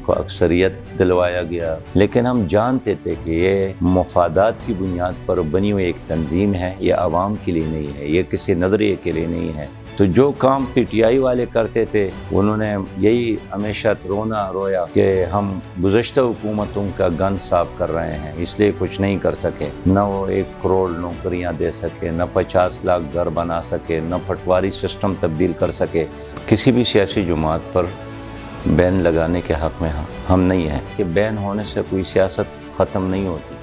کو اکثریت دلوایا گیا، لیکن ہم جانتے تھے کہ یہ مفادات کی بنیاد پر بنی ہوئی ایک تنظیم ہے، یہ عوام کے لیے نہیں ہے، یہ کسی نظریے کے لیے نہیں ہے۔ تو جو کام پی ٹی آئی والے کرتے تھے انہوں نے یہی ہمیشہ رویا کہ ہم گزشتہ حکومتوں کا گن صاف کر رہے ہیں، اس لیے کچھ نہیں کر سکے، نہ وہ 1 کروڑ نوکریاں دے سکے، نہ 50 لاکھ گھر بنا سکے، نہ پٹواری سسٹم تبدیل کر سکے۔ کسی بھی سیاسی جماعت پر بین لگانے کے حق میں ہم نہیں ہیں کہ بین ہونے سے کوئی سیاست ختم نہیں ہوتی۔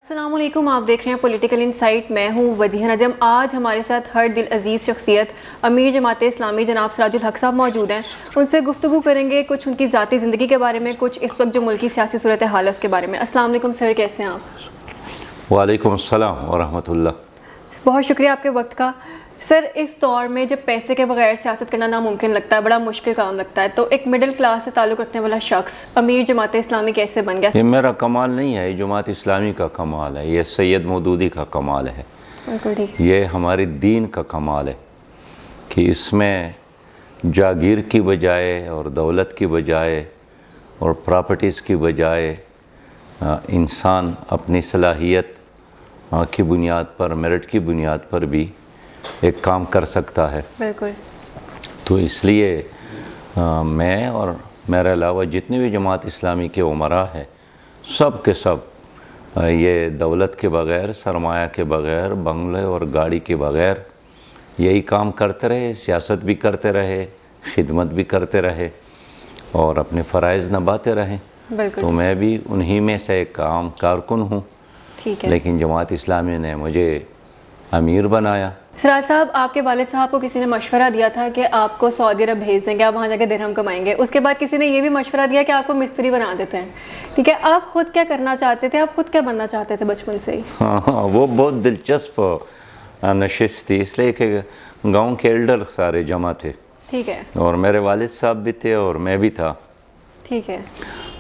السلام علیکم، آپ دیکھ رہے ہیں پولیٹیکل انسائٹ، میں ہوں وجیہہ نجم۔ آج ہمارے ساتھ ہر دل عزیز شخصیت امیر جماعت اسلامی جناب سراج الحق صاحب موجود ہیں۔ ان سے گفتگو کریں گے کچھ ان کی ذاتی زندگی کے بارے میں، کچھ اس وقت جو ملکی سیاسی صورتحال ہے اس کے بارے میں۔ السلام علیکم سر، کیسے ہیں آپ؟ وعلیکم السلام ورحمۃ اللہ۔ بہت شکریہ آپ کے وقت کا۔ سر، اس دور میں جب پیسے کے بغیر سیاست کرنا ناممکن لگتا ہے، بڑا مشکل کام لگتا ہے، تو ایک مڈل کلاس سے تعلق رکھنے والا شخص امیر جماعت اسلامی کیسے بن گیا؟ یہ میرا کمال نہیں ہے، یہ جماعت اسلامی کا کمال ہے، یہ سید مودودی کا کمال ہے، یہ ہماری دین کا کمال ہے کہ اس میں جاگیر کی بجائے اور دولت کی بجائے اور پراپرٹیز کی بجائے انسان اپنی صلاحیت کی بنیاد پر، میرٹ کی بنیاد پر بھی ایک کام کر سکتا ہے۔ بالکل۔ تو اس لیے میں اور میرے علاوہ جتنے بھی جماعت اسلامی کے عمراء ہیں، سب کے سب یہ دولت کے بغیر، سرمایہ کے بغیر، بنگلے اور گاڑی کے بغیر یہی کام کرتے رہے، سیاست بھی کرتے رہے، خدمت بھی کرتے رہے اور اپنے فرائض نبھاتے رہے۔ تو میں بھی انہی میں سے ایک عام کارکن ہوں، لیکن جماعت اسلامی نے مجھے امیر بنایا۔ سراج صاحب، آپ کے والد صاحب کو کسی نے مشورہ دیا تھا کہ آپ کو سعودی عرب بھیج دیں گے، آپ وہاں جا کے درہم کمائیں گے۔ اس کے بعد کسی نے یہ بھی مشورہ دیا کہ آپ کو مستری بنا دیتے ہیں، ٹھیک ہے؟ آپ خود کیا کرنا چاہتے تھے؟ آپ خود کیا بننا چاہتے تھے بچپن سے ہی؟ ہاں، وہ بہت دلچسپ نشست تھی، اس لیے کہ گاؤں کے ایلڈر سارے جمع تھے، ٹھیک ہے، اور میرے والد صاحب بھی تھے اور میں بھی تھا۔ ٹھیک ہے۔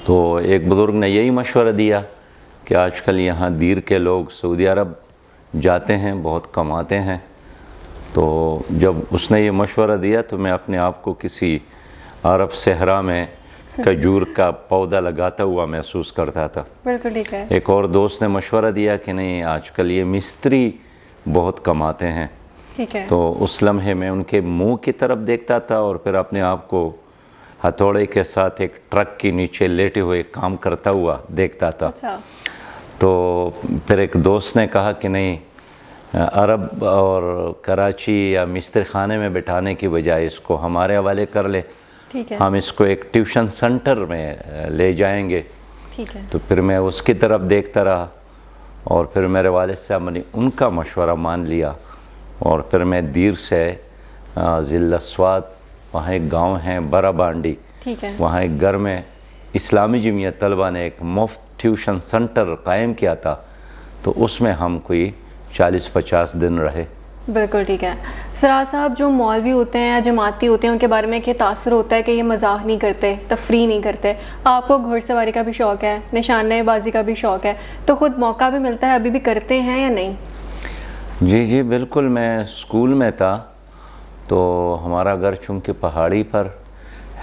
تو ایک بزرگ نے یہی مشورہ دیا کہ آج کل یہاں دیر کے لوگ سعودی عرب جاتے ہیں، بہت کماتے ہیں۔ تو جب اس نے یہ مشورہ دیا تو میں اپنے آپ کو کسی عرب صحرا میں کھجور کا پودا لگاتا ہوا محسوس کرتا تھا۔ بالکل ٹھیک ہے۔ ایک اور دوست نے مشورہ دیا کہ نہیں، آج کل یہ مستری بہت کماتے ہیں۔ ٹھیک ہے۔ تو اس لمحے میں ان کے منہ کی طرف دیکھتا تھا اور پھر اپنے آپ کو ہتھوڑے کے ساتھ ایک ٹرک کے نیچے لیٹے ہوئے کام کرتا ہوا دیکھتا تھا۔ تو پھر ایک دوست نے کہا کہ نہیں، عرب اور کراچی یا مستری خانے میں بٹھانے کی بجائے اس کو ہمارے حوالے کر لے، ہم اس کو ایک ٹیوشن سنٹر میں لے جائیں گے۔ تو پھر میں اس کی طرف دیکھتا رہا اور پھر میرے والد صاحب نے ان کا مشورہ مان لیا، اور پھر میں دیر سے ضلع سوات، وہاں ایک گاؤں ہے برا بانڈی، وہاں ایک گھر میں اسلامی جمعیت طلبہ نے ایک مفت ٹیوشن سنٹر قائم کیا تھا، تو اس میں ہم کوئی 40-50 دن رہے۔ بالکل ٹھیک ہے۔ سراج صاحب، جو مولوی ہوتے ہیں یا جماعتی ہوتے ہیں ان کے بارے میں ایک تاثر ہوتا ہے کہ یہ مزاح نہیں کرتے، تفریح نہیں کرتے۔ آپ کو گھوڑ سواری کا بھی شوق ہے، نشانے بازی کا بھی شوق ہے، تو خود موقع بھی ملتا ہے، ابھی بھی کرتے ہیں یا نہیں؟ جی بالکل۔ میں اسکول میں تھا تو ہمارا گھر چونکہ پہاڑی پر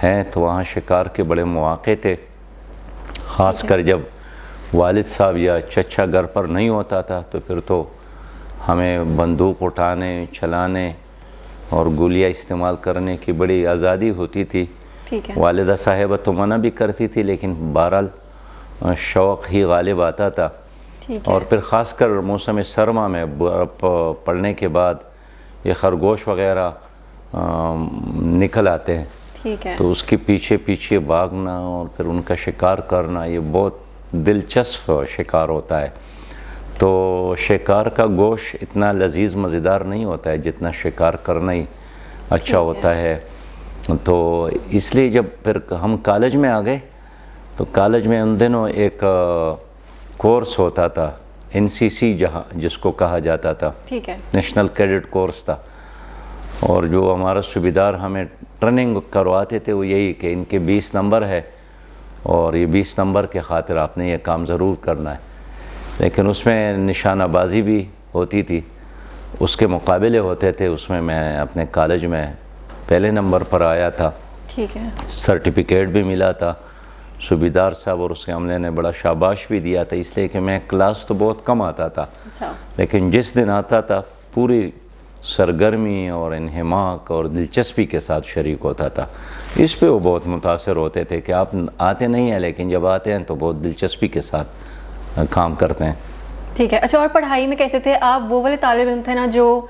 ہے تو وہاں شکار کے بڑے مواقع تھے، خاص کر جب والد صاحب یا چچا گھر پر نہیں ہوتا تھا تو پھر تو ہمیں بندوق اٹھانے، چلانے اور گولیاں استعمال کرنے کی بڑی آزادی ہوتی تھی۔ والدہ صاحبہ تو منع بھی کرتی تھی، لیکن بہرحال شوق ہی غالب آتا تھا۔ اور پھر خاص کر موسم سرما میں برف پڑنے کے بعد یہ خرگوش وغیرہ نکل آتے ہیں، تو اس کے پیچھے پیچھے بھاگنا اور پھر ان کا شکار کرنا، یہ بہت دلچسپ شکار ہوتا ہے۔ تو شکار کا گوشت اتنا لذیذ مزیدار نہیں ہوتا ہے جتنا شکار کرنا ہی اچھا ہوتا ہے۔ تو اس لیے جب پھر ہم کالج میں آ گئے تو کالج میں ان دنوں ایک کورس ہوتا تھا، NCC جس کو کہا جاتا تھا، نیشنل کیڈٹ کورس تھا، اور جو ہمارا صوبیدار ہمیں ٹریننگ کرواتے تھے وہ یہی کہ ان کے 20 نمبر ہے اور یہ 20 نمبر کے خاطر آپ نے یہ کام ضرور کرنا ہے۔ لیکن اس میں نشانہ بازی بھی ہوتی تھی، اس کے مقابلے ہوتے تھے، اس میں میں اپنے کالج میں پہلے نمبر پر آیا تھا۔ ٹھیک ہے. سرٹیفکیٹ بھی ملا تھا. صوبیدار صاحب اور اس کے عملے نے بڑا شاباش بھی دیا تھا، اس لیے کہ میں کلاس تو بہت کم آتا تھا، اچھا. لیکن جس دن آتا تھا پوری سرگرمی اور انہماک اور دلچسپی کے ساتھ شریک ہوتا تھا. اس پہ وہ بہت متاثر ہوتے تھے کہ آپ آتے نہیں ہیں لیکن جب آتے ہیں تو بہت دلچسپی کے ساتھ کام کرتے ہیں. ٹھیک ہے. اچھا، اور پڑھائی میں کیسے تھے آپ؟ وہ والے طالب علم تھے نا جو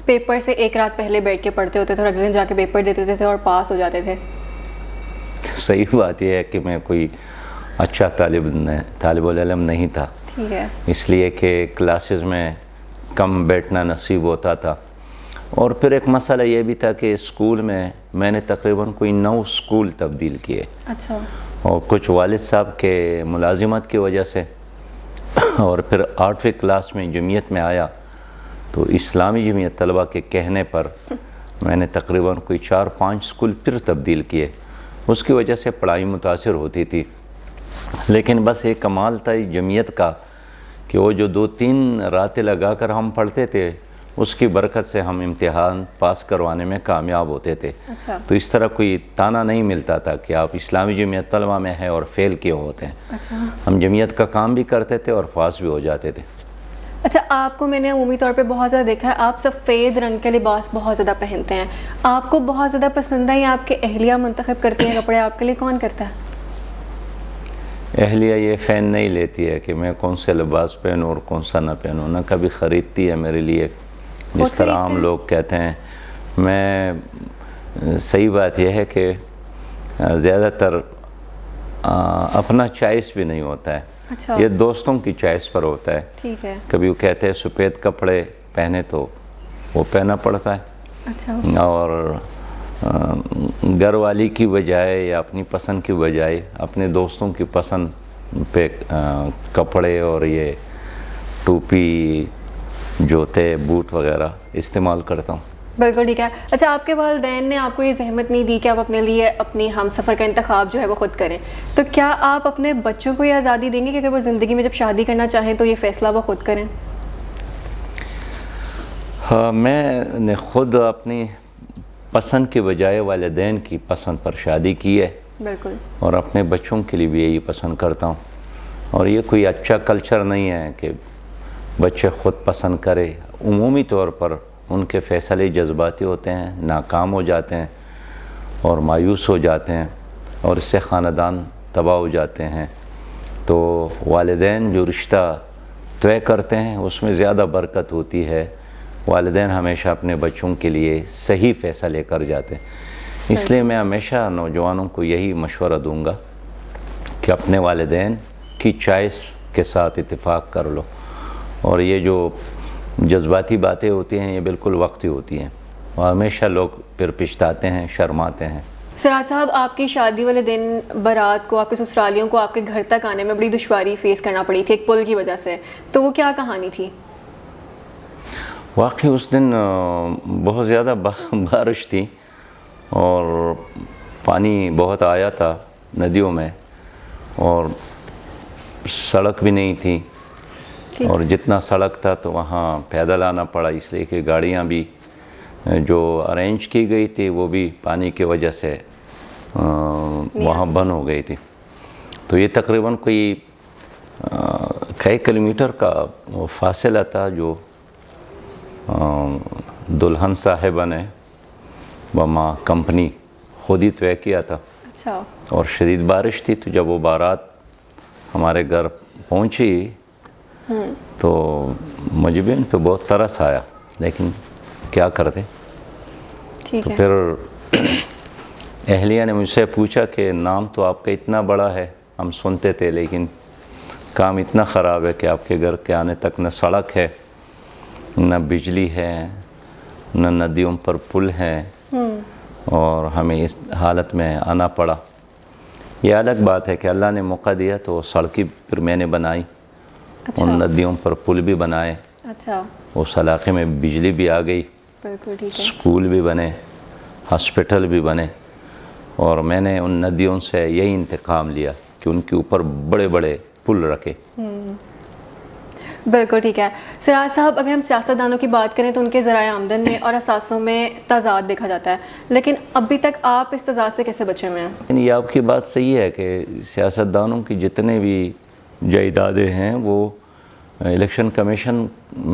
پیپر سے ایک رات پہلے بیٹھ کے پڑھتے ہوتے تھے اور اگلے دن جا کے پیپر دیتے تھے اور پاس ہو جاتے تھے؟ صحیح بات یہ ہے کہ میں کوئی اچھا طالب العلم نہیں تھا. ٹھیک ہے. اس لیے کہ کلاسز میں کم بیٹھنا نصیب ہوتا تھا. اور پھر ایک مسئلہ یہ بھی تھا کہ اسکول میں نے تقریباً کوئی 9 اسکول تبدیل کیے. اچھا. اور کچھ والد صاحب کے ملازمت کی وجہ سے، اور پھر 8ویں کلاس میں جمعیت میں آیا تو اسلامی جمعیت طلبہ کے کہنے پر میں نے تقریباً کوئی 4-5 اسکول پھر تبدیل کیے. اس کی وجہ سے پڑھائی متاثر ہوتی تھی. لیکن بس ایک کمال تھا جمعیت کا کہ وہ جو 2-3 راتیں لگا کر ہم پڑھتے تھے اس کی برکت سے ہم امتحان پاس کروانے میں کامیاب ہوتے تھے. اچھا. تو اس طرح کوئی تانا نہیں ملتا تھا کہ آپ اسلامی جمعیت طلبہ میں ہیں اور فیل کیوں ہوتے ہیں. اچھا. ہم جمعیت کا کام بھی کرتے تھے اور پاس بھی ہو جاتے تھے. اچھا، آپ کو میں نے عمومی طور پہ بہت زیادہ دیکھا ہے، آپ سفید رنگ کے لباس بہت زیادہ پہنتے ہیں. آپ کو بہت زیادہ پسند ہے یا آپ کے اہلیہ منتخب کرتی ہیں کپڑے آپ کے لیے؟ کون کرتا ہے؟ اہلیہ یہ فین نہیں لیتی ہے کہ میں کون سے لباس پہنوں اور کون سا نہ پہنوں، نہ کبھی خریدتی ہے میرے لیے جس طرح عام لوگ کہتے ہیں. میں صحیح بات یہ ہے کہ زیادہ تر اپنا چوائس بھی نہیں ہوتا ہے. اچھا. یہ دوستوں کی چوائس پر ہوتا ہے. ٹھیک ہے. کبھی وہ کہتے ہیں سفید کپڑے پہنے تو وہ پہننا پڑتا ہے. اچھا. اور گھر والی کی بجائے یا اپنی پسند کی بجائے اپنے دوستوں کی پسند پہ کپڑے اور یہ ٹوپی، جوتے، بوٹ وغیرہ استعمال کرتا ہوں. بالکل ٹھیک ہے. اچھا، آپ کے والدین نے آپ کو یہ زحمت نہیں دی کہ آپ اپنے لیے اپنی ہم سفر کا انتخاب جو ہے وہ خود کریں، تو کیا آپ اپنے بچوں کو یہ آزادی دیں گے کہ اگر وہ زندگی میں جب شادی کرنا چاہیں تو یہ فیصلہ وہ خود کریں؟ ہاں، میں نے خود اپنی پسند کے بجائے والدین کی پسند پر شادی کی ہے. بالکل. اور اپنے بچوں کے لیے بھی یہی پسند کرتا ہوں. اور یہ کوئی اچھا کلچر نہیں ہے کہ بچے خود پسند کرے. عمومی طور پر ان کے فیصلے جذباتی ہوتے ہیں، ناکام ہو جاتے ہیں اور مایوس ہو جاتے ہیں اور اس سے خاندان تباہ ہو جاتے ہیں. تو والدین جو رشتہ طے کرتے ہیں اس میں زیادہ برکت ہوتی ہے. والدین ہمیشہ اپنے بچوں کے لیے صحیح فیصلہ لے کر جاتے ہیں. اس لیے میں ہمیشہ نوجوانوں کو یہی مشورہ دوں گا کہ اپنے والدین کی چوائس کے ساتھ اتفاق کر لو. اور یہ جو جذباتی باتیں ہوتی ہیں یہ بالکل وقتی ہوتی ہیں اور ہمیشہ لوگ پھر پچھتاتے ہیں، شرماتے ہیں. سراج صاحب، آپ کی شادی والے دن بارات کو آپ کے سسرالیوں کو آپ کے گھر تک آنے میں بڑی دشواری فیس کرنا پڑی تھی ایک پل کی وجہ سے، تو وہ کیا کہانی تھی؟ واقعی اس دن بہت زیادہ بارش تھی اور پانی بہت آیا تھا ندیوں میں اور سڑک بھی نہیں تھی. اور جتنا سڑک تھا تو وہاں پیدل آنا پڑا، اس لیے کہ گاڑیاں بھی جو ارینج کی گئی تھی وہ بھی پانی کی وجہ سے وہاں بند ہو گئی تھی. تو یہ تقریباً کوئی کئی کلومیٹر کا فاصلہ تھا جو دلہن صاحبہ نے وہاں کمپنی خود ہی طے کیا تھا. اچھا. اور شدید بارش تھی تو جب وہ بارات ہمارے گھر پہنچی تو مجھے بھی ان پہ بہت ترس آیا، لیکن کیا کرتے. تو پھر اہلیہ نے مجھ سے پوچھا کہ نام تو آپ کا اتنا بڑا ہے، ہم سنتے تھے، لیکن کام اتنا خراب ہے کہ آپ کے گھر کے آنے تک نہ سڑک ہے، نہ بجلی ہے، نہ ندیوں پر پل ہیں اور ہمیں اس حالت میں آنا پڑا. یہ الگ بات ہے کہ اللہ نے موقع دیا تو سڑکیں پھر میں نے بنائی. اچھا. ان ندیوں پر پل بھی بنائے. اچھا. اس علاقے میں بجلی بھی آ گئی. بالکل ٹھیک ہے. اسکول بھی بنے، ہاسپٹل بھی بنے. اور میں نے ان ندیوں سے یہی انتقام لیا کہ ان کے اوپر بڑے بڑے پل رکھے. بالکل ٹھیک ہے سراج صاحب، اگر ہم سیاستدانوں کی بات کریں تو ان کے ذرائع آمدن میں اور اثاثوں میں تضاد دیکھا جاتا ہے، لیکن ابھی تک آپ اس تضاد سے کیسے بچے ہوئے ہیں؟ یہ آپ کی بات صحیح ہے کہ سیاستدانوں کی جتنے بھی جائیدادیں ہیں وہ الیکشن کمیشن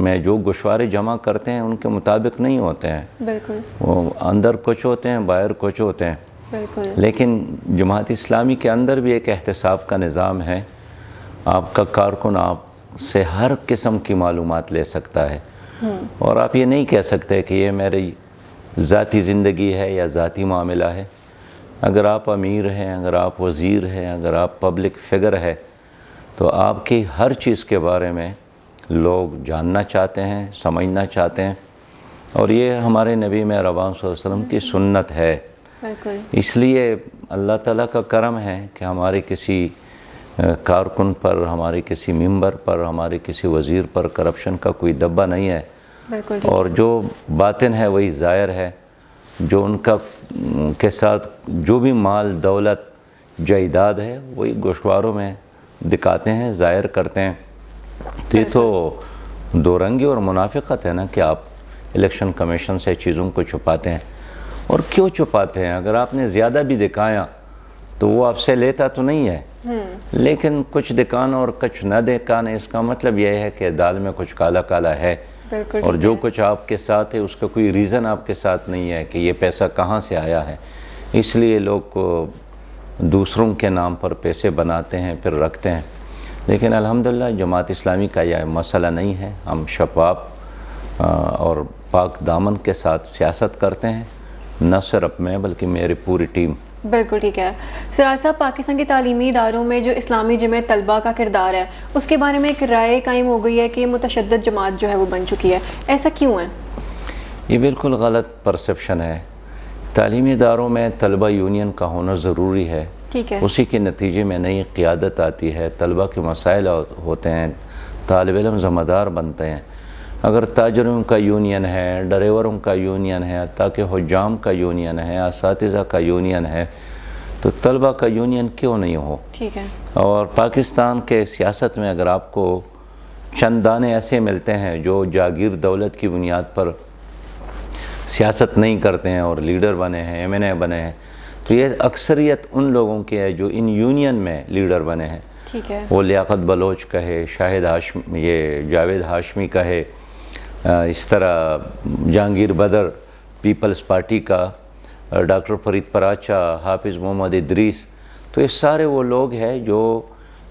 میں جو گوشوارے جمع کرتے ہیں ان کے مطابق نہیں ہوتے ہیں. بالکل. وہ اندر کچھ ہوتے ہیں، باہر کچھ ہوتے ہیں. بالکل. لیکن جماعت اسلامی کے اندر بھی ایک احتساب کا نظام ہے. آپ کا کارکن آپ سے ہر قسم کی معلومات لے سکتا ہے، اور آپ یہ نہیں کہہ سکتے کہ یہ میری ذاتی زندگی ہے یا ذاتی معاملہ ہے. اگر آپ امیر ہیں، اگر آپ وزیر ہیں، اگر آپ پبلک فگر ہے تو آپ کی ہر چیز کے بارے میں لوگ جاننا چاہتے ہیں، سمجھنا چاہتے ہیں، اور یہ ہمارے نبی مہربان صلی اللہ علیہ وسلم کی سنت ہے. بالکل. اس لیے اللہ تعالیٰ کا کرم ہے کہ ہمارے کسی کارکن پر، ہمارے کسی ممبر پر، ہمارے کسی وزیر پر کرپشن کا کوئی دبا نہیں ہے. بالکل. اور جو باطن ہے وہی ظاہر ہے. جو ان کا کے ساتھ جو بھی مال دولت جائیداد ہے وہی گوشواروں میں دکھاتے ہیں، ظاہر کرتے ہیں. تو یہ تو دو رنگی اور منافقت ہے نا کہ آپ الیکشن کمیشن سے چیزوں کو چھپاتے ہیں. اور کیوں چھپاتے ہیں؟ اگر آپ نے زیادہ بھی دکھایا تو وہ آپ سے لیتا تو نہیں ہے، لیکن کچھ دکھانا اور کچھ نہ دکھانا اس کا مطلب یہ ہے کہ دال میں کچھ کالا کالا ہے. اور جو کچھ آپ کے ساتھ ہے اس کا کوئی ریزن آپ کے ساتھ نہیں ہے کہ یہ پیسہ کہاں سے آیا ہے. اس لیے لوگ دوسروں کے نام پر پیسے بناتے ہیں پھر رکھتے ہیں. لیکن الحمدللہ جماعت اسلامی کا یہ مسئلہ نہیں ہے. ہم شفاف اور پاک دامن کے ساتھ سیاست کرتے ہیں، نہ صرف میں بلکہ میری پوری ٹیم. بالکل ٹھیک ہے. سراج صاحب، پاکستان کے تعلیمی اداروں میں جو اسلامی جمع طلبہ کا کردار ہے اس کے بارے میں ایک رائے قائم ہو گئی ہے کہ متشدد جماعت جو ہے وہ بن چکی ہے، ایسا کیوں ہے؟ یہ بالکل غلط پرسیپشن ہے. تعلیمی اداروں میں طلبہ یونین کا ہونا ضروری ہے. ٹھیک ہے. اسی کے نتیجے میں نئی قیادت آتی ہے، طلبہ کے مسائل ہوتے ہیں، طالب علم ذمہ دار بنتے ہیں. اگر تاجروں کا یونین ہے، ڈرائیوروں کا یونین ہے، تاکہ حجام کا یونین ہے، اساتذہ کا یونین ہے، تو طلبہ کا یونین کیوں نہیں ہو؟ ٹھیک ہے. اور پاکستان کے سیاست میں اگر آپ کو چند دانے ایسے ملتے ہیں جو جاگیر دولت کی بنیاد پر سیاست نہیں کرتے ہیں اور لیڈر بنے ہیں، ایم این اے بنے ہیں، تو یہ اکثریت ان لوگوں کی ہے جو ان یونین میں لیڈر بنے ہیں. ٹھیک ہے. وہ لیاقت بلوچ کہے، جاوید ہاشمی کہے، اس طرح جہانگیر بدر پیپلز پارٹی کا، ڈاکٹر فرید پراچا، حافظ محمد ادریس، تو یہ سارے وہ لوگ ہیں جو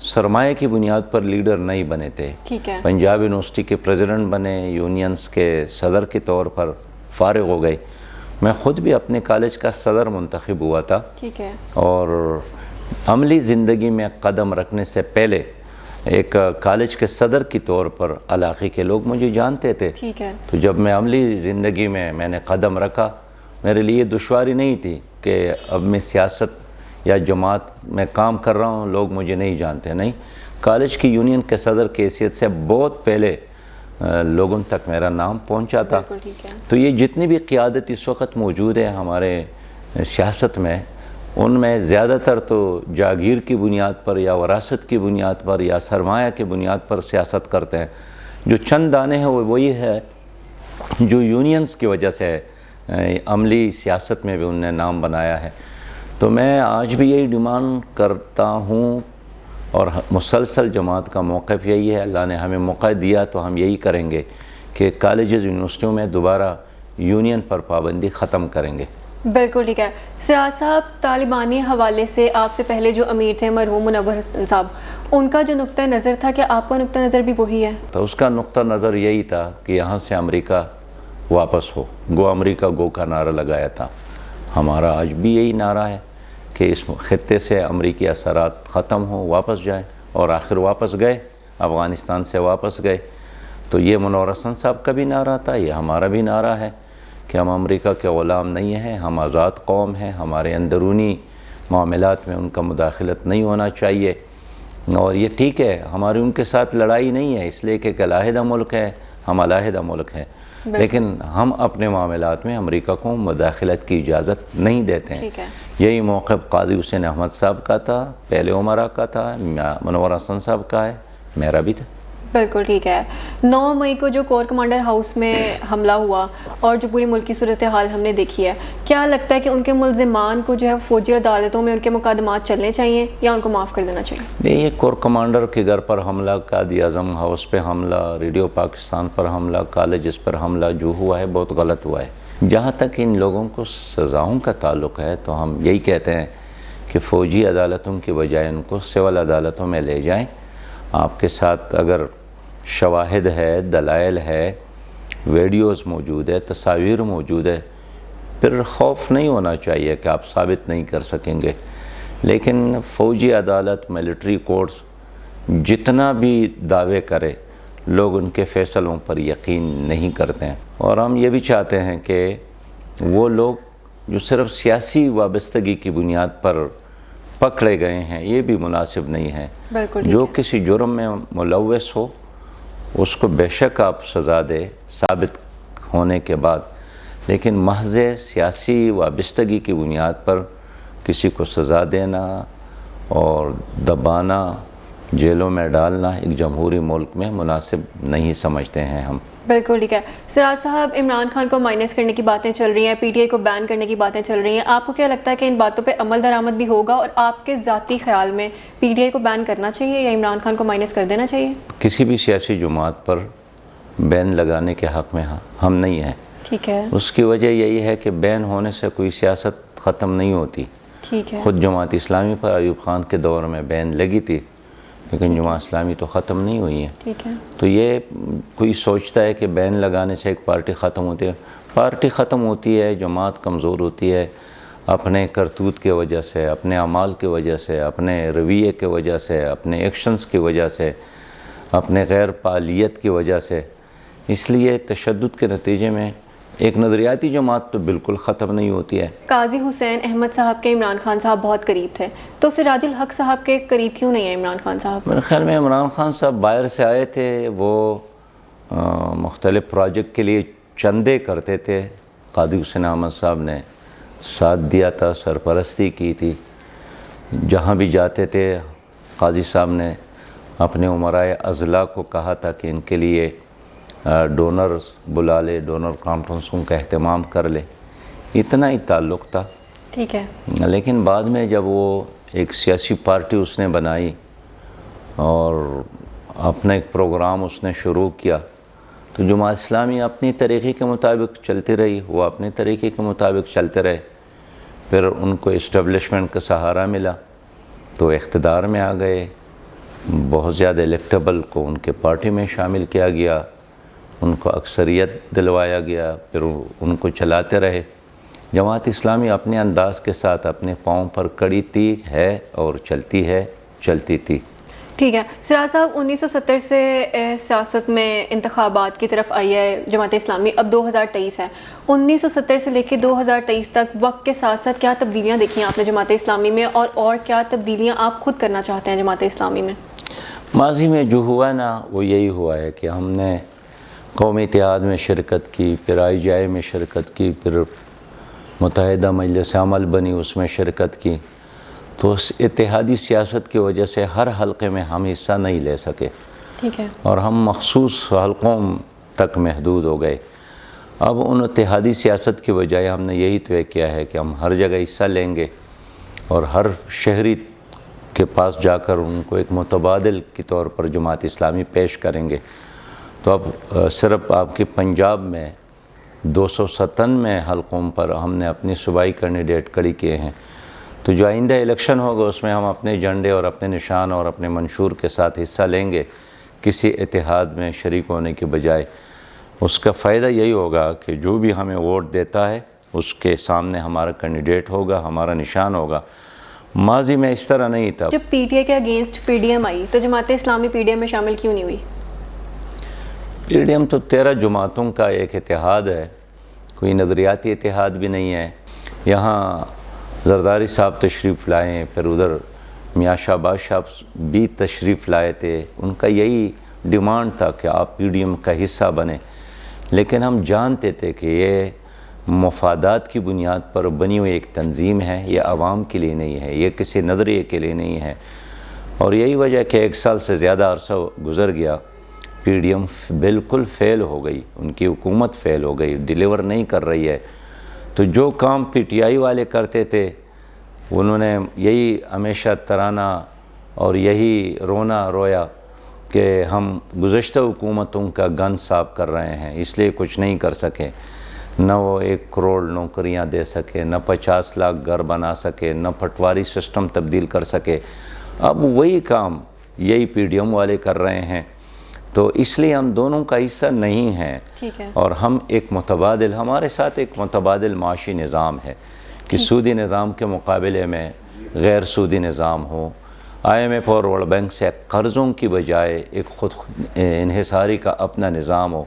سرمایہ کی بنیاد پر لیڈر نہیں بنے تھے. ٹھیک ہے. پنجاب یونیورسٹی کے پریزیڈنٹ بنے، یونینز کے صدر کے طور پر فارغ ہو گئے. میں خود بھی اپنے کالج کا صدر منتخب ہوا تھا. ٹھیک ہے. اور عملی زندگی میں قدم رکھنے سے پہلے ایک کالج کے صدر کی طور پر علاقے کے لوگ مجھے جانتے تھے. ٹھیک ہے. تو جب میں عملی زندگی میں نے قدم رکھا، میرے لیے دشواری نہیں تھی کہ اب میں سیاست یا جماعت میں کام کر رہا ہوں، لوگ مجھے نہیں جانتے. نہیں، کالج کی یونین کے صدر کی حیثیت سے بہت پہلے لوگوں تک میرا نام پہنچا تھا. تو یہ جتنی بھی قیادت اس وقت موجود ہے ہمارے سیاست میں، ان میں زیادہ تر تو جاگیر کی بنیاد پر یا وراثت کی بنیاد پر یا سرمایہ کی بنیاد پر سیاست کرتے ہیں. جو چند دانے ہیں وہ وہی ہے جو یونینز کی وجہ سے عملی سیاست میں بھی انہوں نے نام بنایا ہے. تو میں آج بھی یہی ڈیمانڈ کرتا ہوں اور مسلسل جماعت کا موقف یہی ہے. اللہ نے ہمیں موقع دیا تو ہم یہی کریں گے کہ کالجز یونیورسٹیوں میں دوبارہ یونین پر پابندی ختم کریں گے. بالکل ٹھیک ہے. سراج صاحب، طالبانی حوالے سے آپ سے پہلے جو امیر تھے مرحوم منور حسن صاحب، ان کا جو نقطہ نظر تھا، کیا آپ کا نقطہ نظر بھی وہی ہے؟ تو اس کا نقطہ نظر یہی تھا کہ یہاں سے امریکہ واپس ہو. گو امریکہ گو کا نعرہ لگایا تھا. ہمارا آج بھی یہی نعرہ ہے کہ اس خطے سے امریکی اثرات ختم ہوں، واپس جائیں. اور آخر واپس گئے، افغانستان سے واپس گئے. تو یہ منور حسن صاحب کا بھی نعرہ تھا، یہ ہمارا بھی نعرہ ہے کہ ہم امریکہ کے غلام نہیں ہیں، ہم آزاد قوم ہیں. ہمارے اندرونی معاملات میں ان کا مداخلت نہیں ہونا چاہیے. اور یہ ٹھیک ہے، ہماری ان کے ساتھ لڑائی نہیں ہے، اس لیے کہ ایک علیحدہ ملک ہے، ہم علیحدہ ملک ہیں، لیکن ہم اپنے معاملات میں امریکہ کو مداخلت کی اجازت نہیں دیتے ہیں. یہی موقف قاضی حسین احمد صاحب کا تھا، پہلے عمرہ کا تھا، منور حسن صاحب کا ہے، میرا بھی تھا. بالکل ٹھیک ہے. 9 مئی کو جو کور کمانڈر ہاؤس میں حملہ ہوا اور جو پوری ملک کی صورتحال ہم نے دیکھی ہے، کیا لگتا ہے کہ ان کے ملزمان کو جو ہے فوجی عدالتوں میں ان کے مقدمات چلنے چاہیے یا ان کو معاف کر دینا چاہیے؟ نہیں، یہ کور کمانڈر کے گھر پر حملہ، قائد اعظم ہاؤس پہ حملہ، ریڈیو پاکستان پر حملہ، کالجز پر حملہ جو ہوا ہے بہت غلط ہوا ہے. جہاں تک ان لوگوں کو سزاؤں کا تعلق ہے تو ہم یہی کہتے ہیں کہ فوجی عدالتوں کی بجائے ان کو سول عدالتوں میں لے جائیں. آپ کے ساتھ اگر شواہد ہے، دلائل ہے، ویڈیوز موجود ہے، تصاویر موجود ہے، پھر خوف نہیں ہونا چاہیے کہ آپ ثابت نہیں کر سکیں گے. لیکن فوجی عدالت، ملٹری کورٹس جتنا بھی دعوے کرے، لوگ ان کے فیصلوں پر یقین نہیں کرتے ہیں. اور ہم یہ بھی چاہتے ہیں کہ وہ لوگ جو صرف سیاسی وابستگی کی بنیاد پر پکڑے گئے ہیں، یہ بھی مناسب نہیں ہے. جو کسی جرم میں ملوث ہو اس کو بے شک آپ سزا دے ثابت ہونے کے بعد، لیکن محض سیاسی وابستگی کی بنیاد پر کسی کو سزا دینا اور دبانا، جیلوں میں ڈالنا ایک جمہوری ملک میں مناسب نہیں سمجھتے ہیں ہم. بالکل ٹھیک ہے. سراج صاحب، عمران خان کو مائنس کرنے کی باتیں چل رہی ہیں، پی ٹی آئی کو بین کرنے کی باتیں چل رہی ہیں، آپ کو کیا لگتا ہے کہ ان باتوں پہ عمل درآمد بھی ہوگا؟ اور آپ کے ذاتی خیال میں پی ٹی آئی کو بین کرنا چاہیے یا عمران خان کو مائنس کر دینا چاہیے؟ کسی بھی سیاسی جماعت پر بین لگانے کے حق میں ہم نہیں ہیں. ٹھیک ہے. اس کی وجہ یہی ہے کہ بین ہونے سے کوئی سیاست ختم نہیں ہوتی. ٹھیک ہے. خود جماعت اسلامی پر ایوب خان کے دور میں بین لگی تھی، لیکن جماعت اسلامی تو ختم نہیں ہوئی ہے. ٹھیک ہے. تو یہ کوئی سوچتا ہے کہ بین لگانے سے ایک پارٹی ختم ہوتی ہے. پارٹی ختم ہوتی ہے، جماعت کمزور ہوتی ہے اپنے کرتوت کی وجہ سے، اپنے اعمال کی وجہ سے، اپنے رویے کی وجہ سے، اپنے ایکشنز کی وجہ سے، اپنے غیر فعالیت کی وجہ سے. اس لیے تشدد کے نتیجے میں ایک نظریاتی جماعت تو بالکل ختم نہیں ہوتی ہے. قاضی حسین احمد صاحب کے عمران خان صاحب بہت قریب تھے، تو سراج الحق صاحب کے قریب کیوں نہیں ہیں عمران خان صاحب؟ میرے خیال میں عمران خان صاحب باہر سے آئے تھے، وہ مختلف پروجیکٹ کے لیے چندے کرتے تھے. قاضی حسین احمد صاحب نے ساتھ دیا تھا، سرپرستی کی تھی. جہاں بھی جاتے تھے قاضی صاحب نے اپنے امرائے اضلاع کو کہا تھا کہ ان کے لیے ڈونرز بلا لے، ڈونر کانفرنسوں کا اہتمام کر لے. اتنا ہی تعلق تھا. ٹھیک ہے. لیکن بعد میں جب وہ ایک سیاسی پارٹی اس نے بنائی اور اپنا ایک پروگرام اس نے شروع کیا تو جماعت اسلامی اپنی طریقے کے مطابق چلتی رہی، وہ اپنے طریقے کے مطابق چلتے رہے. پھر ان کو اسٹیبلشمنٹ کا سہارا ملا تو اقتدار میں آ گئے. بہت زیادہ الیکٹیبل کو ان کے پارٹی میں شامل کیا گیا، ان کو اکثریت دلوایا گیا، پھر ان کو چلاتے رہے. جماعت اسلامی اپنے انداز کے ساتھ اپنے پاؤں پر کڑی تھی، ہے اور چلتی ہے، چلتی تھی. ٹھیک ہے. سراج صاحب، 1970 سے سیاست میں انتخابات کی طرف آئی ہے جماعت اسلامی، اب 2023 ہے. 1970 سے لے کے 2023 تک وقت کے ساتھ ساتھ کیا تبدیلیاں دیکھی ہیں آپ نے جماعت اسلامی میں، اور کیا تبدیلیاں آپ خود کرنا چاہتے ہیں جماعت اسلامی میں؟ ماضی میں جو ہوا نا وہ یہی ہوا ہے کہ ہم نے قومی اتحاد میں شرکت کی، پھر آئی جے آئی میں شرکت کی، پھر متحدہ مجلس عمل بنی، اس میں شرکت کی. تو اس اتحادی سیاست کی وجہ سے ہر حلقے میں ہم حصہ نہیں لے سکے. ٹھیک ہے. اور ہم مخصوص حلقوں تک محدود ہو گئے. اب ان اتحادی سیاست کی بجائے ہم نے یہی طے کیا ہے کہ ہم ہر جگہ حصہ لیں گے اور ہر شہری کے پاس جا کر ان کو ایک متبادل کے طور پر جماعت اسلامی پیش کریں گے. تو اب صرف آپ کے پنجاب میں 297 حلقوں پر ہم نے اپنی صوبائی کینڈیڈیٹ کھڑی کیے ہیں. تو جو آئندہ الیکشن ہوگا اس میں ہم اپنے جھنڈے اور اپنے نشان اور اپنے منشور کے ساتھ حصہ لیں گے، کسی اتحاد میں شریک ہونے کے بجائے. اس کا فائدہ یہی ہوگا کہ جو بھی ہمیں ووٹ دیتا ہے اس کے سامنے ہمارا کینڈیڈیٹ ہوگا، ہمارا نشان ہوگا. ماضی میں اس طرح نہیں تھا. جب پی ٹی آئی کے اگینسٹ پی ڈی ایم آئی تو Jamaat Islami P D M میں شامل کیوں نہیں ہوئی؟ پی ڈی ایم تو 13 جماعتوں کا ایک اتحاد ہے، کوئی نظریاتی اتحاد بھی نہیں ہے. یہاں زرداری صاحب تشریف لائے، پھر ادھر میاں شہباز صاحب بھی تشریف لائے تھے. ان کا یہی ڈیمانڈ تھا کہ آپ پی ڈی ایم کا حصہ بنیں. لیکن ہم جانتے تھے کہ یہ مفادات کی بنیاد پر بنی ہوئی ایک تنظیم ہے، یہ عوام کے لیے نہیں ہے، یہ کسی نظریے کے لیے نہیں ہے. اور یہی وجہ کہ 1 سال سے زیادہ عرصہ گزر گیا پی ڈی ایم بالکل فیل ہو گئی، ان کی حکومت فیل ہو گئی، ڈیلیور نہیں کر رہی ہے۔ تو جو کام پی ٹی آئی والے کرتے تھے انہوں نے یہی ہمیشہ ترانہ اور یہی رونا رویا کہ ہم گزشتہ حکومتوں کا گن صاف کر رہے ہیں، اس لیے کچھ نہیں کر سکے، نہ وہ 1 کروڑ نوکریاں دے سکے، نہ 50 لاکھ گھر بنا سکے، نہ پٹواری سسٹم تبدیل کر سکے۔ اب وہی کام یہی پی ڈی ایم والے کر رہے ہیں، تو اس لیے ہم دونوں کا حصہ نہیں ہیں، اور ہم ایک متبادل، ہمارے ساتھ ایک متبادل معاشی نظام ہے کہ سودی نظام کے مقابلے میں غیر سودی نظام ہو، آئی ایم ایف اور ورلڈ بینک سے قرضوں کی بجائے ایک خود انحصاری کا اپنا نظام ہو۔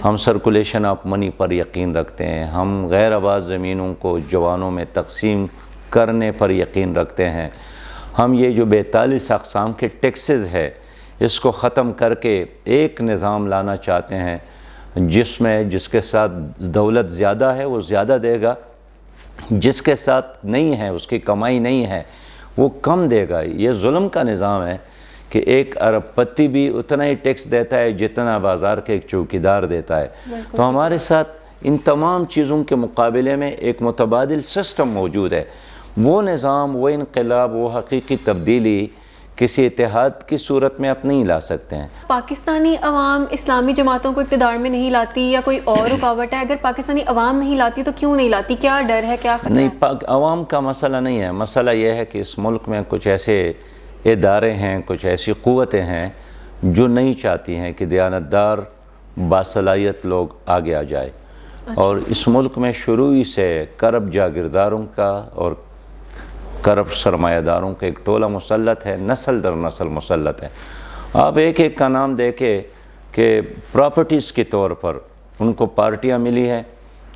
ہم سرکولیشن آف منی پر یقین رکھتے ہیں، ہم غیر آباد زمینوں کو جوانوں میں تقسیم کرنے پر یقین رکھتے ہیں، ہم یہ جو 42 اقسام کے ٹیکسز ہے اس کو ختم کر کے ایک نظام لانا چاہتے ہیں جس کے ساتھ دولت زیادہ ہے وہ زیادہ دے گا، جس کے ساتھ نہیں ہے، اس کی کمائی نہیں ہے، وہ کم دے گا۔ یہ ظلم کا نظام ہے کہ 1 ارب پتی بھی اتنا ہی ٹیکس دیتا ہے جتنا بازار کے ایک چوکیدار دیتا ہے۔ تو ہمارے ساتھ ان تمام چیزوں کے مقابلے میں ایک متبادل سسٹم موجود ہے۔ وہ نظام، وہ انقلاب، وہ حقیقی تبدیلی کسی اتحاد کی صورت میں آپ نہیں لا سکتے ہیں۔ پاکستانی عوام اسلامی جماعتوں کو اقتدار میں نہیں لاتی یا کوئی اور رکاوٹ ہے؟ اگر پاکستانی عوام نہیں لاتی تو کیوں نہیں لاتی؟ کیا ڈر ہے، کیا خطرہ ہے؟ نہیں، عوام کا مسئلہ نہیں ہے، مسئلہ یہ ہے کہ اس ملک میں کچھ ایسے ادارے ہیں، کچھ ایسی قوتیں ہیں جو نہیں چاہتی ہیں کہ دیانتدار باصلاحیت لوگ آگے آ جائے، اور اس ملک میں شروع ہی سے کرب جاگیرداروں کا اور کرب سرمایہ داروں کا ایک ٹولہ مسلط ہے، نسل در نسل مسلط ہے۔ آپ ایک ایک کا نام دیکھیں کہ پراپرٹیز کے طور پر ان کو پارٹیاں ملی ہیں،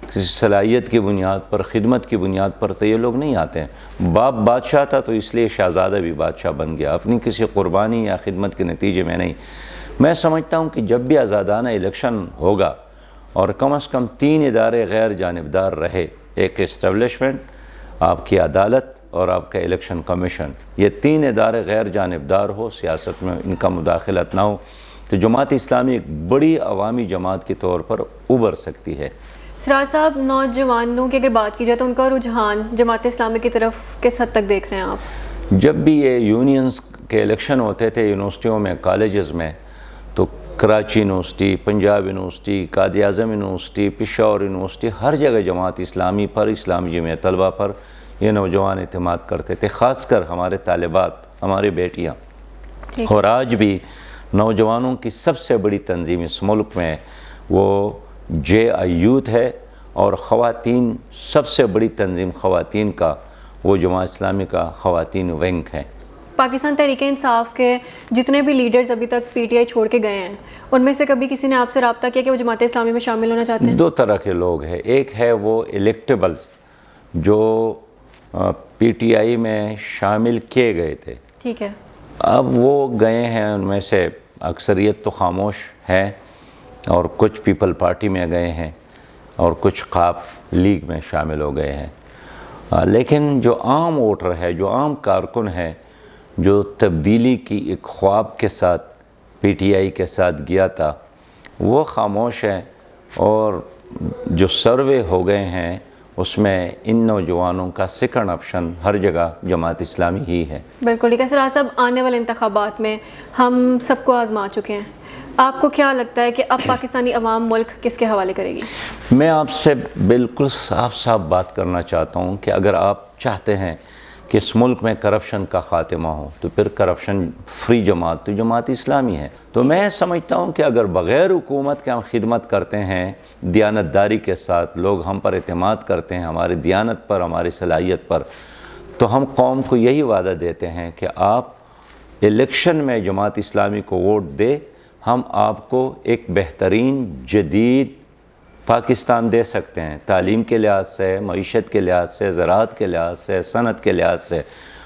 کسی صلاحیت کی بنیاد پر، خدمت کی بنیاد پر، تو یہ لوگ نہیں آتے ہیں۔ باپ بادشاہ تھا تو اس لیے شہزادہ بھی بادشاہ بن گیا، اپنی کسی قربانی یا خدمت کے نتیجے میں نہیں۔ میں سمجھتا ہوں کہ جب بھی آزادانہ الیکشن ہوگا اور کم از کم 3 ادارے غیر جانبدار رہے، ایک اسٹیبلشمنٹ، آپ کی عدالت اور آپ کا الیکشن کمیشن، یہ 3 ادارے غیر جانبدار ہو، سیاست میں ان کا مداخلت نہ ہو، تو جماعت اسلامی ایک بڑی عوامی جماعت کے طور پر ابھر سکتی ہے۔ سراج صاحب، نوجوانوں کی اگر بات کی جائے تو ان کا رجحان جماعت اسلامی کی طرف کس حد تک دیکھ رہے ہیں آپ؟ جب بھی یہ یونینز کے الیکشن ہوتے تھے یونیورسٹیوں میں، کالجز میں، تو Karachi university, Punjab university, Quaid Azam university, Peshawar university, ہر جگہ جماعت اسلامی پر، اسلامی جمعیت طلبہ پر یہ نوجوان اعتماد کرتے تھے، خاص کر ہمارے طالبات، ہماری بیٹیاں۔ اور آج بھی نوجوانوں کی سب سے بڑی تنظیم اس ملک میں وہ جے آئی یوتھ ہے، اور خواتین سب سے بڑی تنظیم خواتین کا وہ جماعت اسلامی کا خواتین ونگ ہے۔ پاکستان تحریک انصاف کے جتنے بھی لیڈرز ابھی تک پی ٹی آئی چھوڑ کے گئے ہیں، ان میں سے کبھی کسی نے آپ سے رابطہ کیا کہ وہ جماعت اسلامی میں شامل ہونا چاہتے ہیں؟ 2 طرح کے لوگ ہیں، ایک ہے وہ الیکٹیبلز جو پی ٹی آئی میں شامل کیے گئے تھے، ٹھیک ہے، اب وہ گئے ہیں، ان میں سے اکثریت تو خاموش ہے، اور کچھ پیپل پارٹی میں گئے ہیں اور کچھ قاپ لیگ میں شامل ہو گئے ہیں۔ لیکن جو عام ووٹر ہے، جو عام کارکن ہے، جو تبدیلی کی ایک خواب کے ساتھ پی ٹی آئی کے ساتھ گیا تھا، وہ خاموش ہے، اور جو سروے ہو گئے ہیں اس میں ان نوجوانوں کا سیکنڈ آپشن ہر جگہ جماعت اسلامی ہی ہے۔ بالکل ٹھیک ہے۔ سراج صاحب، آنے والے انتخابات میں ہم سب کو آزما چکے ہیں، آپ کو کیا لگتا ہے کہ اب پاکستانی عوام ملک کس کے حوالے کرے گی؟ میں آپ سے بالکل صاف صاف بات کرنا چاہتا ہوں کہ اگر آپ چاہتے ہیں کہ اس ملک میں کرپشن کا خاتمہ ہو تو پھر کرپشن فری جماعت تو جماعت اسلامی ہے۔ تو میں سمجھتا ہوں کہ اگر بغیر حکومت کے ہم خدمت کرتے ہیں، دیانتداری کے ساتھ، لوگ ہم پر اعتماد کرتے ہیں، ہماری دیانت پر، ہماری صلاحیت پر، تو ہم قوم کو یہی وعدہ دیتے ہیں کہ آپ الیکشن میں جماعت اسلامی کو ووٹ دے، ہم آپ کو ایک بہترین جدید پاکستان دے سکتے ہیں، تعلیم کے لحاظ سے، معیشت کے لحاظ سے، زراعت کے لحاظ سے، صنعت کے لحاظ سے،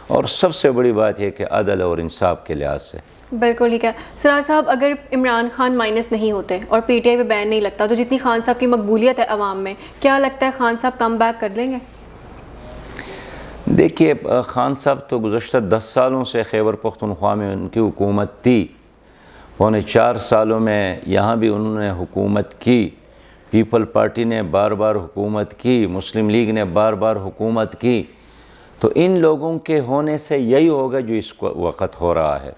اور سب سے بڑی بات یہ کہ عدل اور انصاف کے لحاظ سے۔ بالکل ٹھیک ہے۔ سراج صاحب، اگر عمران خان مائنس نہیں ہوتے اور پی ٹی آئی پہ بین نہیں لگتا تو جتنی خان صاحب کی مقبولیت ہے عوام میں، کیا لگتا ہے خان صاحب کم بیک کر لیں گے؟ دیکھیے، خان صاحب تو گزشتہ 10 سالوں سے خیبر پختونخوا میں ان کی حکومت تھی، پونے 4 سالوں میں یہاں بھی انہوں نے حکومت کی، پیپل پارٹی نے بار بار حکومت کی، مسلم لیگ نے بار بار حکومت کی، تو ان لوگوں کے ہونے سے یہی ہوگا جو اس وقت ہو رہا ہے۔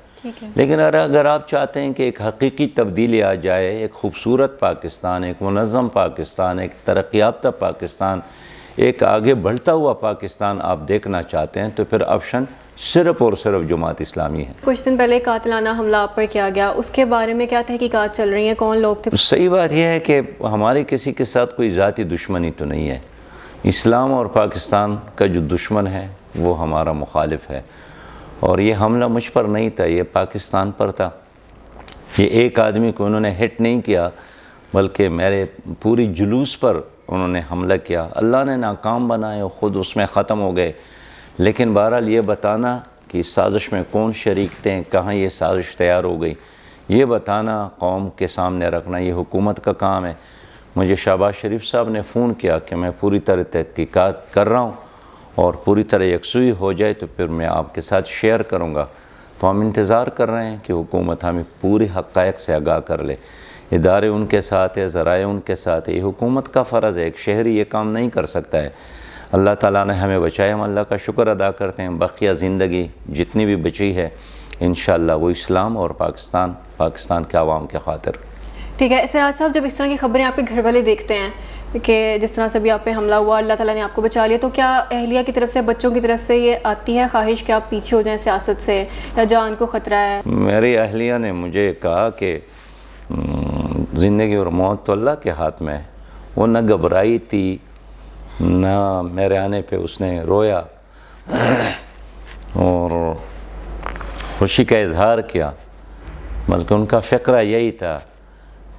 لیکن اگر آپ چاہتے ہیں کہ ایک حقیقی تبدیلی آ جائے، ایک خوبصورت پاکستان، ایک منظم پاکستان، ایک ترقی یافتہ پاکستان، ایک آگے بڑھتا ہوا پاکستان آپ دیکھنا چاہتے ہیں، تو پھر آپشن صرف اور صرف جماعت اسلامی ہے۔ کچھ دن پہلے قاتلانہ حملہ آپ پر کیا گیا، اس کے بارے میں کیا تحقیقات چل رہی ہیں، کون لوگ تھے؟ صحیح بات یہ ہے کہ ہماری کسی کے ساتھ کوئی ذاتی دشمنی تو نہیں ہے۔ اسلام اور پاکستان کا جو دشمن ہے وہ ہمارا مخالف ہے، اور یہ حملہ مجھ پر نہیں تھا، یہ پاکستان پر تھا۔ یہ ایک آدمی کو انہوں نے ہٹ نہیں کیا، بلکہ میرے پوری جلوس پر انہوں نے حملہ کیا۔ اللہ نے ناکام بنائے، خود اس میں ختم ہو گئے۔ لیکن بہرحال یہ بتانا کہ اس سازش میں کون شریک تھے، کہاں یہ سازش تیار ہو گئی، یہ بتانا، قوم کے سامنے رکھنا، یہ حکومت کا کام ہے۔ مجھے شہباز شریف صاحب نے فون کیا کہ میں پوری طرح تحقیقات کر رہا ہوں، اور پوری طرح یکسوئی ہو جائے تو پھر میں آپ کے ساتھ شیئر کروں گا۔ تو ہم انتظار کر رہے ہیں کہ حکومت ہمیں پوری حقائق سے آگاہ کر لے۔ ادارے ان کے ساتھ ہے، ذرائع ان کے ساتھ ہے، یہ حکومت کا فرض ہے، ایک شہری یہ کام نہیں کر سکتا ہے۔ اللہ تعالیٰ نے ہمیں بچایا، ہم اللہ کا شکر ادا کرتے ہیں۔ بقیہ زندگی جتنی بھی بچی ہے انشاءاللہ وہ اسلام اور پاکستان کے عوام کے خاطر۔ ٹھیک ہے سراج صاحب، جب اس طرح کی خبریں آپ کے گھر والے دیکھتے ہیں کہ جس طرح سے بھی آپ پہ حملہ ہوا، اللہ تعالیٰ نے آپ کو بچا لیا، تو کیا اہلیہ کی طرف سے، بچوں کی طرف سے یہ آتی ہے خواہش کہ آپ پیچھے ہو جائیں سیاست سے، یا جان کو خطرہ ہے؟ میری اہلیہ نے مجھے کہا کہ زندگی اور موت تو اللہ کے ہاتھ میں ہے۔ وہ نہ گھبرائی تھی، نہ میرے آنے پہ اس نے رویا اور خوشی کا اظہار کیا، بلکہ ان کا فقرہ یہی تھا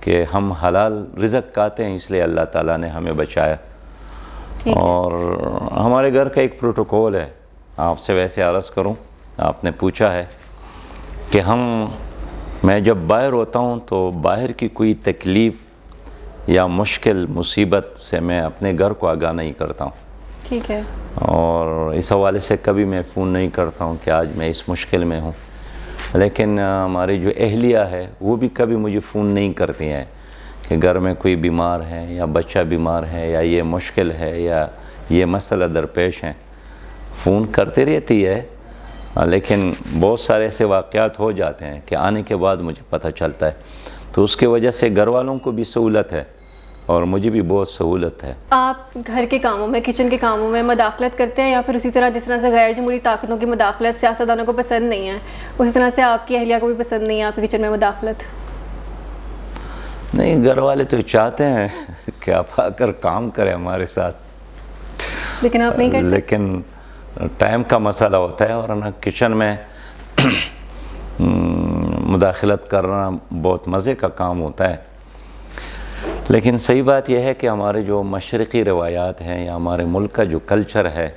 کہ ہم حلال رزق کھاتے ہیں، اس لیے اللہ تعالیٰ نے ہمیں بچایا۔ اور ہمارے گھر کا ایک پروٹوکول ہے، آپ سے ویسے عرض کروں، آپ نے پوچھا ہے کہ میں جب باہر ہوتا ہوں تو باہر کی کوئی تکلیف یا مشکل مصیبت سے میں اپنے گھر کو آگاہ نہیں کرتا ہوں۔ ٹھیک ہے۔ اور اس حوالے سے کبھی میں فون نہیں کرتا ہوں کہ آج میں اس مشکل میں ہوں۔ لیکن ہماری جو اہلیہ ہے وہ بھی کبھی مجھے فون نہیں کرتی ہیں کہ گھر میں کوئی بیمار ہے، یا بچہ بیمار ہے، یا یہ مشکل ہے، یا یہ مسئلہ درپیش ہے۔ فون کرتے رہتی ہے، لیکن بہت سارے ایسے واقعات ہو جاتے ہیں کہ آنے کے بعد مجھے پتہ چلتا ہے، تو اس کی وجہ سے گھر والوں کو بھی سہولت ہے اور مجھے بھی بہت سہولت ہے۔ آپ گھر کے کاموں میں، کچن کے کاموں میں مداخلت کرتے ہیں، یا پھر اسی طرح جس طرح سے غیر جمہوری طاقتوں کی مداخلت سیاستدانوں کو پسند نہیں ہے، اسی طرح سے آپ کی اہلیہ کو بھی پسند نہیں ہے آپ کے کچن میں مداخلت؟ نہیں، گھر والے تو چاہتے ہیں کہ آپ آ کر کام کریں ہمارے ساتھ، لیکن آپ نہیں کرتے؟ لیکن ٹائم کا مسئلہ ہوتا ہے، اور کچن میں مداخلت کرنا بہت مزے کا کام ہوتا ہے۔ لیکن صحیح بات یہ ہے کہ ہمارے جو مشرقی روایات ہیں، یا ہمارے ملک کا جو کلچر ہے،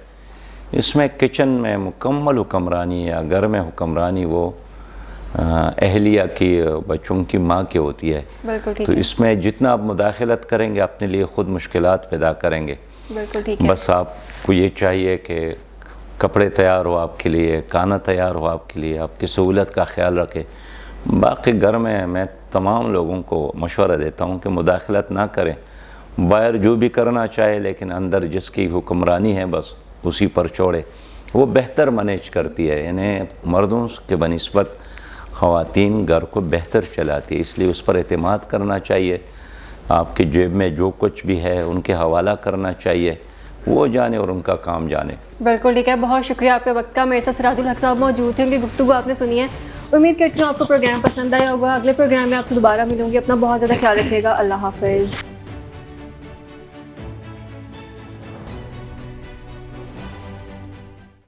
اس میں کچن میں مکمل حکمرانی یا گھر میں حکمرانی وہ اہلیہ کی، بچوں کی ماں کی ہوتی ہے۔ بالکل ٹھیک تو ہے۔ اس میں جتنا آپ مداخلت کریں گے اپنے لیے خود مشکلات پیدا کریں گے۔ بالکل ٹھیک ہے۔ بس آپ کو یہ چاہیے کہ کپڑے تیار ہو آپ کے لیے، کھانا تیار ہو آپ کے لیے، آپ کی سہولت کا خیال رکھیں۔ باقی گھر میں تمام لوگوں کو مشورہ دیتا ہوں کہ مداخلت نہ کریں، باہر جو بھی کرنا چاہے، لیکن اندر جس کی حکمرانی ہے بس اسی پر چھوڑے، وہ بہتر مینیج کرتی ہے۔ انہیں مردوں کے بنسبت خواتین گھر کو بہتر چلاتی ہے، اس لیے اس پر اعتماد کرنا چاہیے۔ آپ کی جیب میں جو کچھ بھی ہے ان کے حوالہ کرنا چاہیے، وہ جانے اور ان کا کام جانے۔ بالکل ٹھیک ہے، بہت شکریہ آپ کے وقت کا۔ میرے ساتھ سراج الحق صاحب موجود تھے، ان کی گفتگو آپ نے سنی ہے۔ امید کرتی ہوں آپ کو پروگرام پسند آیا ہوگا۔ اگلے پروگرام میں آپ سے دوبارہ ملوں گی۔ اپنا بہت زیادہ خیال رکھیے گا۔ اللہ حافظ۔